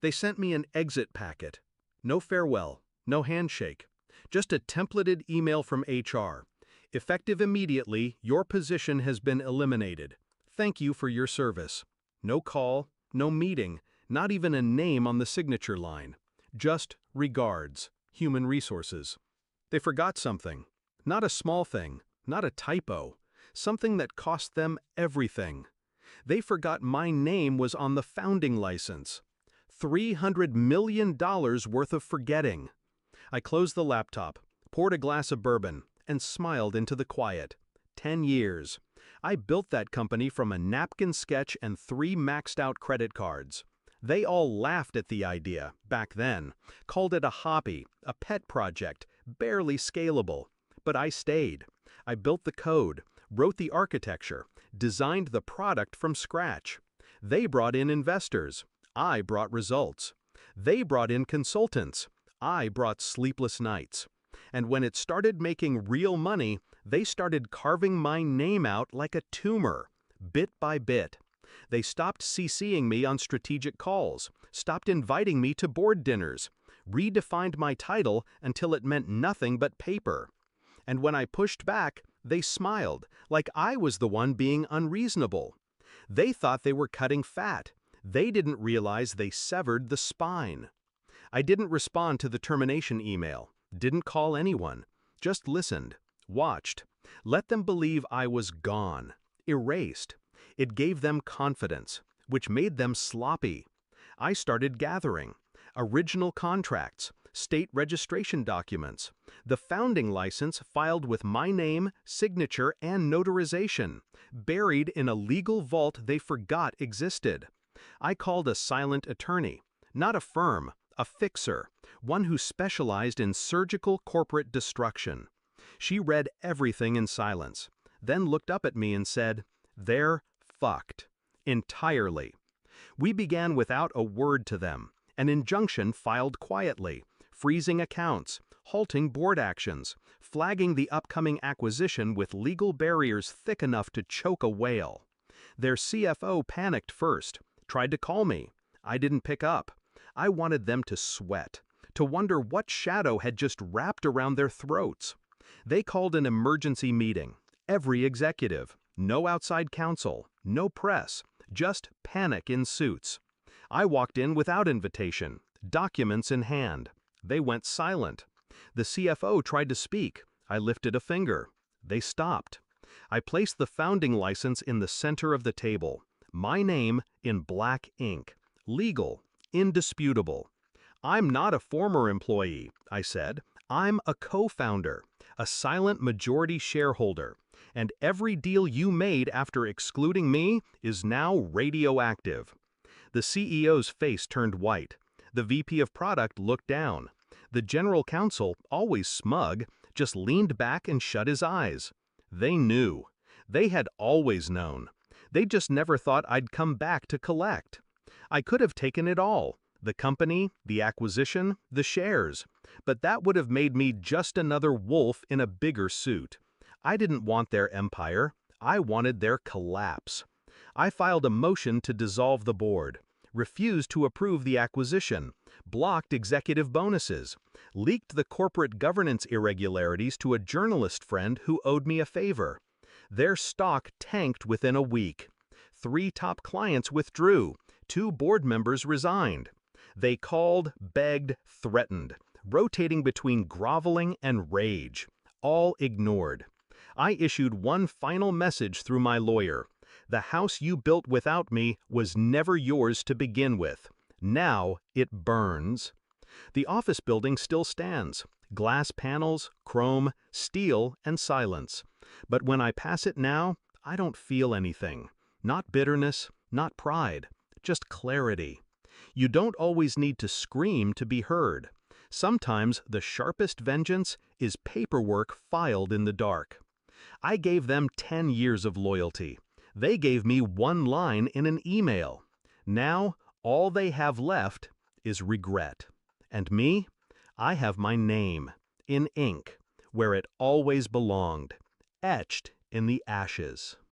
They sent me an exit packet. No farewell, no handshake. Just a templated email from HR. Effective immediately, your position has been eliminated. Thank you for your service. No call, no meeting, not even a name on the signature line. Just regards, human resources. They forgot something. Not a small thing, not a typo. Something that cost them everything. They forgot my name was on the founding license. $300 million worth of forgetting. I closed the laptop, poured a glass of bourbon, and smiled into the quiet. 10 years. I built that company from a napkin sketch and 3 maxed-out credit cards. They all laughed at the idea, back then, called it a hobby, a pet project, barely scalable. But I stayed. I built the code, wrote the architecture, designed the product from scratch. They brought in investors. I brought results. They brought in consultants. I brought sleepless nights. And when it started making real money, they started carving my name out like a tumor, bit by bit. They stopped CCing me on strategic calls, stopped inviting me to board dinners, redefined my title until it meant nothing but paper. And when I pushed back, they smiled, like I was the one being unreasonable. They thought they were cutting fat. They didn't realize they severed the spine. I didn't respond to the termination email, didn't call anyone, just listened, watched, let them believe I was gone, erased. It gave them confidence, which made them sloppy. I started gathering original contracts, state registration documents, the founding license filed with my name, signature, and notarization, buried in a legal vault they forgot existed. I called a silent attorney, not a firm, a fixer, one who specialized in surgical corporate destruction. She read everything in silence, then looked up at me and said, "They're fucked. Entirely." We began without a word to them, an injunction filed quietly, freezing accounts, halting board actions, flagging the upcoming acquisition with legal barriers thick enough to choke a whale. Their CFO panicked first, tried to call me. I didn't pick up. I wanted them to sweat, to wonder what shadow had just wrapped around their throats. They called an emergency meeting. Every executive. No outside counsel. No press. Just panic in suits. I walked in without invitation, documents in hand. They went silent. The CFO tried to speak. I lifted a finger. They stopped. I placed the founding license in the center of the table. My name in black ink. Legal. Indisputable. "I'm not a former employee," I said. "I'm a co-founder, a silent majority shareholder, and every deal you made after excluding me is now radioactive." The CEO's face turned white. The VP of product looked down. The general counsel, always smug, just leaned back and shut his eyes. They knew. They had always known. They just never thought I'd come back to collect. I could have taken it all, the company, the acquisition, the shares, but that would have made me just another wolf in a bigger suit. I didn't want their empire. I wanted their collapse. I filed a motion to dissolve the board, refused to approve the acquisition, blocked executive bonuses, leaked the corporate governance irregularities to a journalist friend who owed me a favor. Their stock tanked within a week. 3 top clients withdrew. 2 board members resigned. They called, begged, threatened, rotating between groveling and rage. All ignored. I issued one final message through my lawyer. The house you built without me was never yours to begin with. Now it burns. The office building still stands. Glass panels, chrome, steel, and silence. But when I pass it now, I don't feel anything. Not bitterness, not pride, just clarity. You don't always need to scream to be heard. Sometimes the sharpest vengeance is paperwork filed in the dark. I gave them 10 years of loyalty. They gave me 1 line in an email. Now, all they have left is regret. And me? I have my name, in ink, where it always belonged, etched in the ashes.